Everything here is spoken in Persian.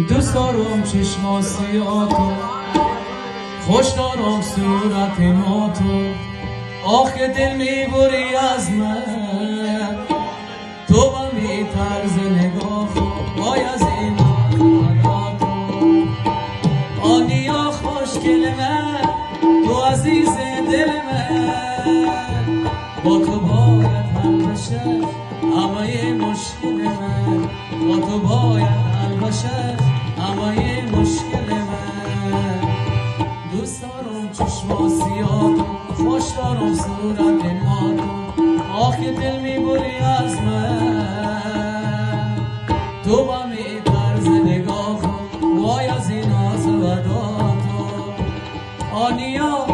دوست دارم چشم آسیاتو، خوش دارم صورت ما تو. آخه دل میبری از من، تو با می طرز نگاه وای از این تو. آنیا خوشگل من، تو عزیز دل من، با تو باید حل بشه همه مشکل من، با تو باید حل بشه همه مشکل من. دوست دارم چشم آسیاتو، خوش دارم صورت ما تو. آخه دل میبری از من، تو با می طرز نگاه وای از این آز و داتو. آنیا